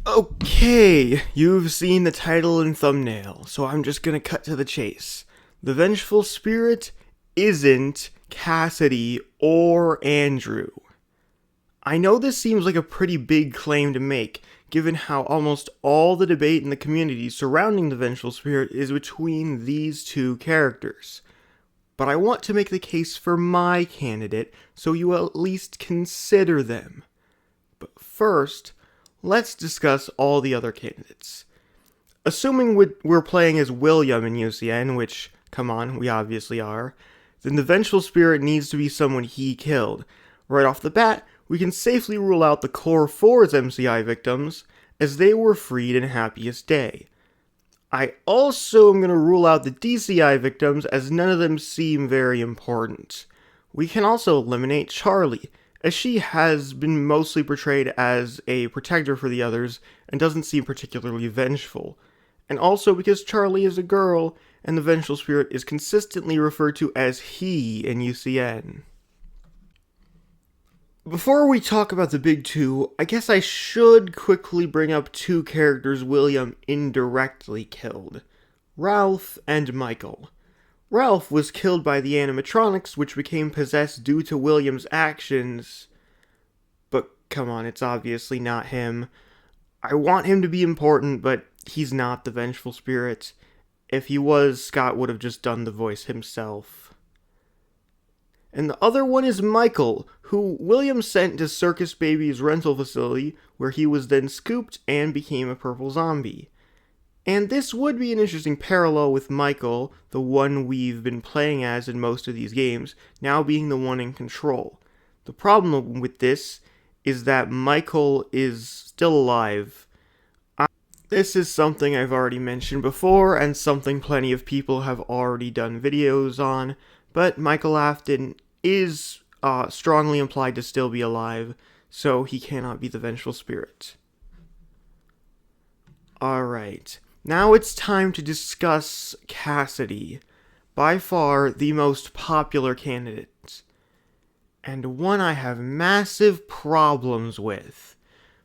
Okay, you've seen the title and thumbnail, so I'm just gonna cut to the chase. The Vengeful Spirit isn't Cassidy or Andrew. I know this seems like a pretty big claim to make, given how almost all the debate in the community surrounding the Vengeful Spirit is between these two characters. But I want to make the case for my candidate, so you will at least consider them. But first, let's discuss all the other candidates. Assuming we're playing as William in UCN, which, come on, we obviously are, then the Vengeful Spirit needs to be someone he killed. Right off the bat, we can safely rule out the Core 4's MCI victims, as they were freed in Happiest Day. I also am going to rule out the DCI victims, as none of them seem very important. We can also eliminate Charlie, as she has been mostly portrayed as a protector for the others and doesn't seem particularly vengeful. And also because Charlie is a girl, and the Vengeful Spirit is consistently referred to as he in UCN. Before we talk about the big two, I guess I should quickly bring up two characters William indirectly killed: Ralph and Michael. Ralph was killed by the animatronics, which became possessed due to William's actions. But come on, it's obviously not him. I want him to be important, but he's not the Vengeful Spirit. If he was, Scott would have just done the voice himself. And the other one is Michael, who William sent to Circus Baby's rental facility, where he was then scooped and became a purple zombie. And this would be an interesting parallel with Michael, the one we've been playing as in most of these games, now being the one in control. The problem with this is that Michael is still alive. This is something I've already mentioned before, and something plenty of people have already done videos on, but Michael Afton is strongly implied to still be alive, so he cannot be the Vengeful Spirit. Alright. Now it's time to discuss Cassidy, by far the most popular candidate, and one I have massive problems with.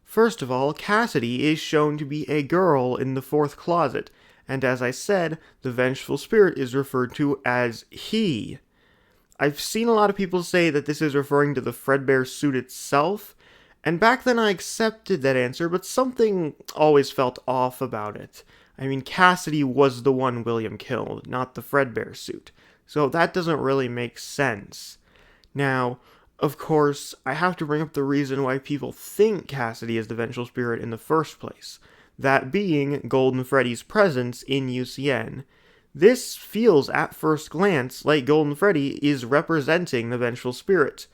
First of all, Cassidy is shown to be a girl in the fourth closet, and as I said, the Vengeful Spirit is referred to as he. I've seen a lot of people say that this is referring to the Fredbear suit itself, and back then I accepted that answer, but something always felt off about it. I mean, Cassidy was the one William killed, not the Fredbear suit, so that doesn't really make sense. Now, of course, I have to bring up the reason why people think Cassidy is the Vengeful Spirit in the first place, that being Golden Freddy's presence in UCN. This feels, at first glance, like Golden Freddy is representing the Vengeful Spirit,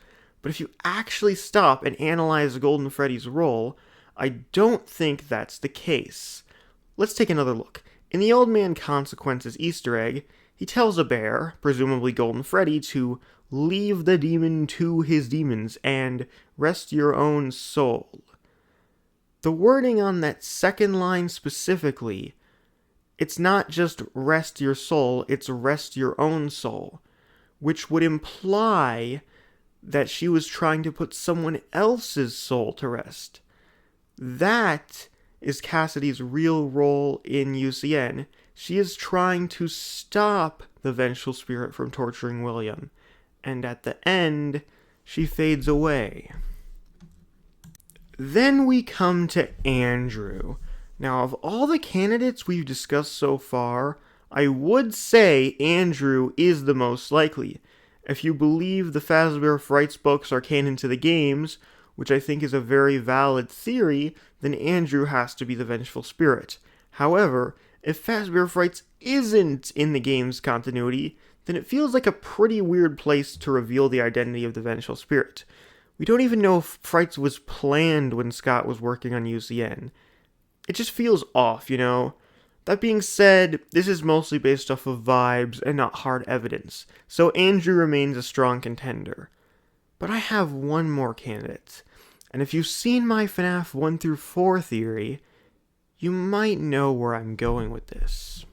but if you actually stop and analyze Golden Freddy's role, I don't think that's the case. Let's take another look. In the Old Man Consequences Easter egg, he tells a bear, presumably Golden Freddy, to leave the demon to his demons and rest your own soul. The wording on that second line specifically, it's not just rest your soul, it's rest your own soul, which would imply that she was trying to put someone else's soul to rest. That is Cassidy's real role in UCN. She is trying to stop the Vengeful Spirit from torturing William, and at the end, she fades away. Then we come to Andrew. Now, of all the candidates we've discussed so far, I would say Andrew is the most likely. If you believe the Fazbear Frights books are canon to the games, which I think is a very valid theory, then Andrew has to be the Vengeful Spirit. However, if Fazbear Frights isn't in the game's continuity, then it feels like a pretty weird place to reveal the identity of the Vengeful Spirit. We don't even know if Frights was planned when Scott was working on UCN. It just feels off, you know? That being said, this is mostly based off of vibes and not hard evidence, so Andrew remains a strong contender. But I have one more candidate, and if you've seen my FNAF 1 through 4 theory, you might know where I'm going with this.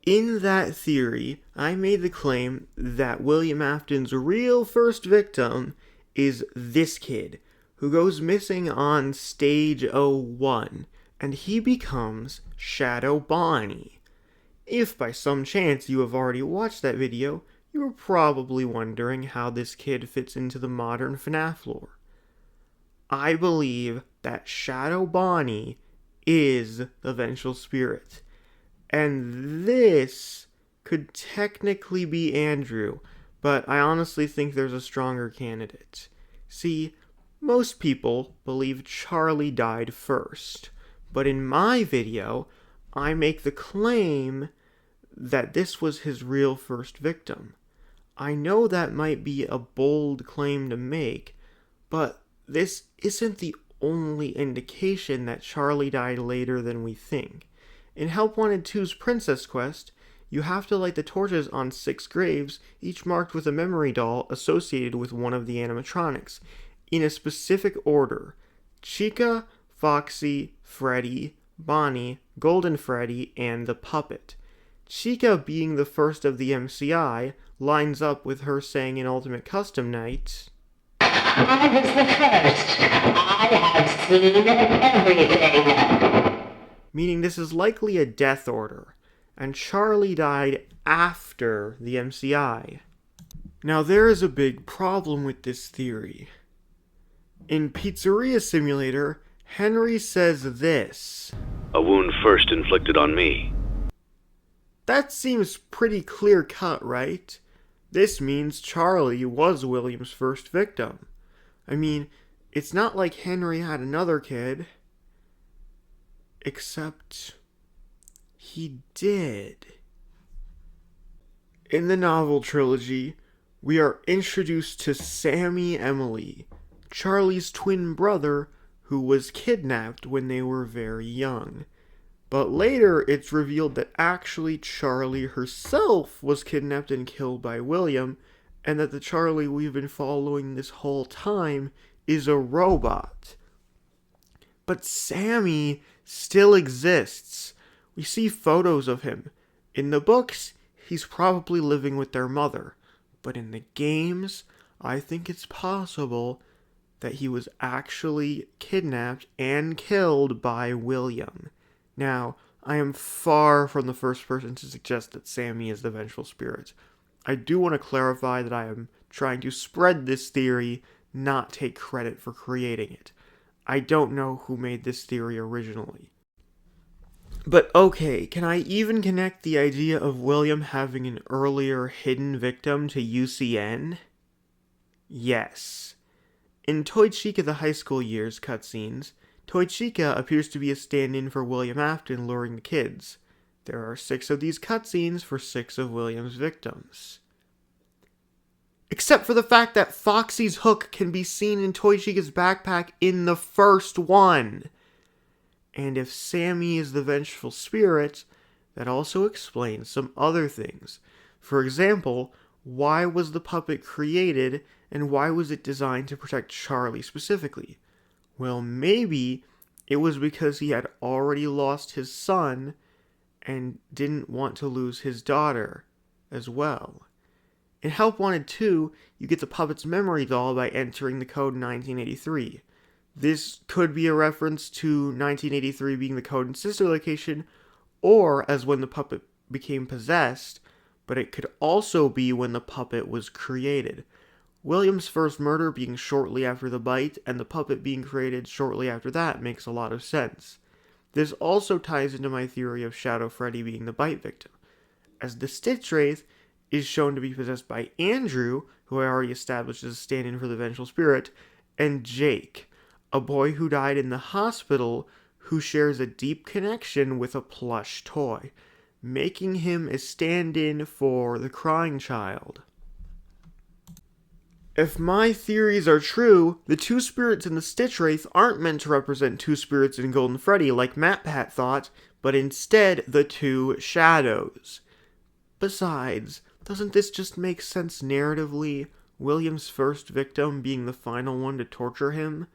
In that theory, I made the claim that William Afton's real first victim is this kid, who goes missing on stage 01, and he becomes Shadow Bonnie. If by some chance you have already watched that video, you are probably wondering how this kid fits into the modern FNAF lore. I believe that Shadow Bonnie is the vengeful spirit, and this could technically be Andrew, but I honestly think there's a stronger candidate. See, most people believe Charlie died first, but in my video, I make the claim that this was his real first victim. I know that might be a bold claim to make, but this isn't the only indication that Charlie died later than we think. In Help Wanted 2's Princess Quest, you have to light the torches on 6 graves, each marked with a memory doll associated with one of the animatronics, in a specific order: Chica, Foxy, Freddy, Bonnie, Golden Freddy, and the puppet. Chica, being the first of the MCI, lines up with her saying in Ultimate Custom Night, "I was the first. I have seen everything." Meaning this is likely a death order, and Charlie died after the MCI. Now there is a big problem with this theory. In Pizzeria Simulator, Henry says this: "A wound first inflicted on me." That seems pretty clear-cut, right? This means Charlie was William's first victim. I mean, it's not like Henry had another kid. Except he did. In the novel trilogy, we are introduced to Sammy Emily, Charlie's twin brother, who was kidnapped when they were very young. But later it's revealed that actually Charlie herself was kidnapped and killed by William, and that the Charlie we've been following this whole time is a robot. But Sammy still exists. We see photos of him. In the books, he's probably living with their mother. But in the games, I think it's possible that he was actually kidnapped and killed by William. Now, I am far from the first person to suggest that Sammy is the vengeful spirit. I do want to clarify that I am trying to spread this theory, not take credit for creating it. I don't know who made this theory originally. But okay, can I even connect the idea of William having an earlier hidden victim to UCN? Yes. In Toy Chica the High School Years cutscenes, Toy Chica appears to be a stand-in for William Afton luring the kids. There are 6 of these cutscenes for 6 of William's victims. Except for the fact that Foxy's hook can be seen in Toy Chica's backpack in the first one. And if Sammy is the vengeful spirit, that also explains some other things. For example, why was the puppet created, and why was it designed to protect Charlie specifically? Well, maybe it was because he had already lost his son and didn't want to lose his daughter as well. In Help Wanted 2, you get the puppet's memory doll by entering the code 1983. This could be a reference to 1983 being the code in Sister Location, or as when the puppet became possessed, but it could also be when the puppet was created. William's first murder being shortly after the bite, and the puppet being created shortly after that makes a lot of sense. This also ties into my theory of Shadow Freddy being the bite victim, as the Stitch Wraith is shown to be possessed by Andrew, who I already established as a stand-in for the vengeful spirit, and Jake, a boy who died in the hospital who shares a deep connection with a plush toy, making him a stand-in for the crying child. If my theories are true, the 2 spirits in the Stitch Wraith aren't meant to represent 2 spirits in Golden Freddy like MatPat thought, but instead the 2 shadows. Besides, doesn't this just make sense narratively, William's first victim being the final one to torture him?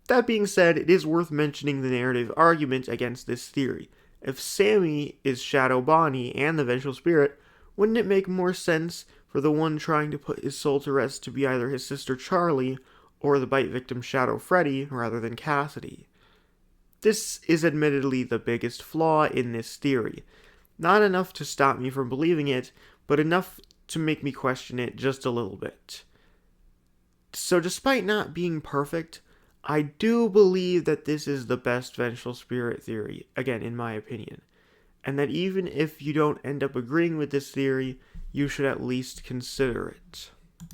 That being said, it is worth mentioning the narrative argument against this theory. If Sammy is Shadow Bonnie and the vengeful spirit, wouldn't it make more sense for the one trying to put his soul to rest to be either his sister Charlie or the bite victim Shadow Freddy rather than Cassidy. This is admittedly the biggest flaw in this theory. Not enough to stop me from believing it, but enough to make me question it just a little bit. So despite not being perfect, I do believe that this is the best vengeful spirit theory, again, in my opinion. And that even if you don't end up agreeing with this theory, you should at least consider it.